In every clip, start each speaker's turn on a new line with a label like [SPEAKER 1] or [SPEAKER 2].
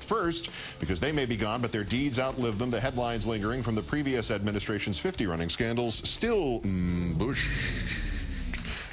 [SPEAKER 1] But first, because they may be gone, but their deeds outlive them, the headlines lingering from the previous administration's 50 running scandals still Bush.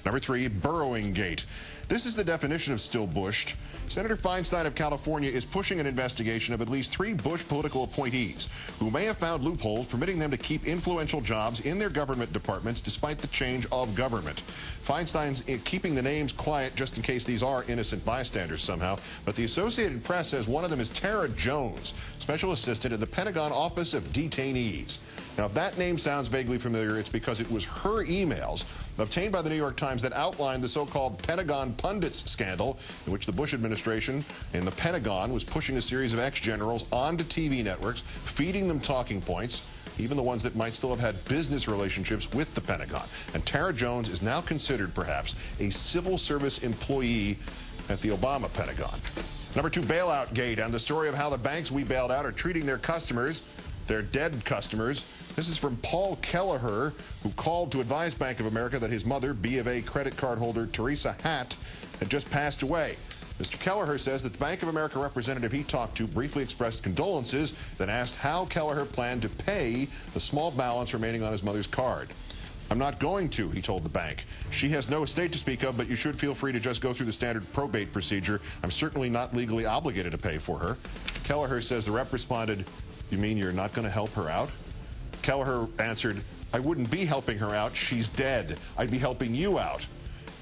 [SPEAKER 1] Number 3, Burrowing-Gate. This is the definition of still bushed. Senator Feinstein of California is pushing an investigation of at least 3 Bush political appointees who may have found loopholes permitting them to keep influential jobs in their government departments despite the change of government. Feinstein's keeping the names quiet just in case these are innocent bystanders somehow, but the Associated Press says one of them is Tara Jones, special assistant in the Pentagon Office of Detainees. Now, if that name sounds vaguely familiar, it's because it was her emails obtained by the New York Times that outlined the so-called Pentagon pundits scandal, in which the Bush administration and the Pentagon was pushing a series of ex-generals onto TV networks, feeding them talking points, even the ones that might still have had business relationships with the Pentagon. And Tara Jones is now considered, perhaps, a civil service employee at the Obama Pentagon. Number 2, Bailout-Gate, and the story of how the banks we bailed out are treating their customers, their dead customers. This is from Paul Kelleher, who called to advise Bank of America that his mother, B of A credit card holder Teresa Hatt, had just passed away. Mr. Kelleher says that the Bank of America representative he talked to briefly expressed condolences, then asked how Kelleher planned to pay the small balance remaining on his mother's card. "I'm not going to," he told the bank. "She has no estate to speak of, but you should feel free to just go through the standard probate procedure. I'm certainly not legally obligated to pay for her." Kelleher says the rep responded, "You mean you're not going to help her out?" Kelleher answered, "I wouldn't be helping her out. She's dead. I'd be helping you out."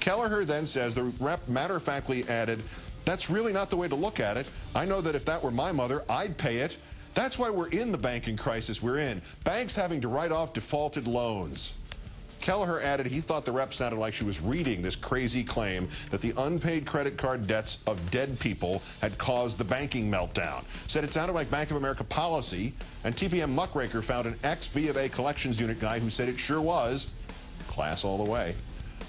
[SPEAKER 1] Kelleher then says the rep matter-of-factly added, "That's really not the way to look at it. I know that if that were my mother, I'd pay it. That's why we're in the banking crisis we're in. Banks having to write off defaulted loans." Kelleher added he thought the rep sounded like she was reading this crazy claim that the unpaid credit card debts of dead people had caused the banking meltdown. Said it sounded like Bank of America policy, and TPM Muckraker found an ex-B of A collections unit guy who said it sure was. Class all the way.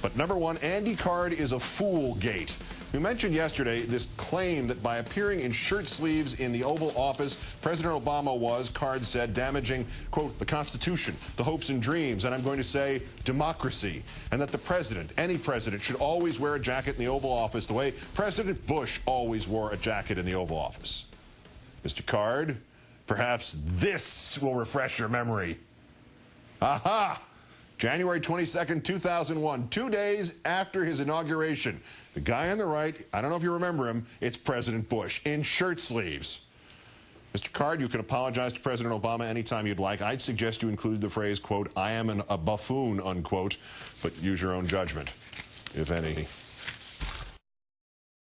[SPEAKER 1] But number 1, Andy Card is a fool-gate. We mentioned yesterday this claim that by appearing in shirt sleeves in the Oval Office, President Obama was, Card said, damaging, quote, the Constitution, the hopes and dreams, and I'm going to say democracy, and that the president, any president, should always wear a jacket in the Oval Office the way President Bush always wore a jacket in the Oval Office. Mr. Card, perhaps this will refresh your memory. Aha! January 22nd, 2001, 2 days after his inauguration. The guy on the right, I don't know if you remember him, it's President Bush in shirt sleeves. Mr. Card, you can apologize to President Obama anytime you'd like. I'd suggest you include the phrase, quote, "I am a buffoon," unquote, but use your own judgment, if any.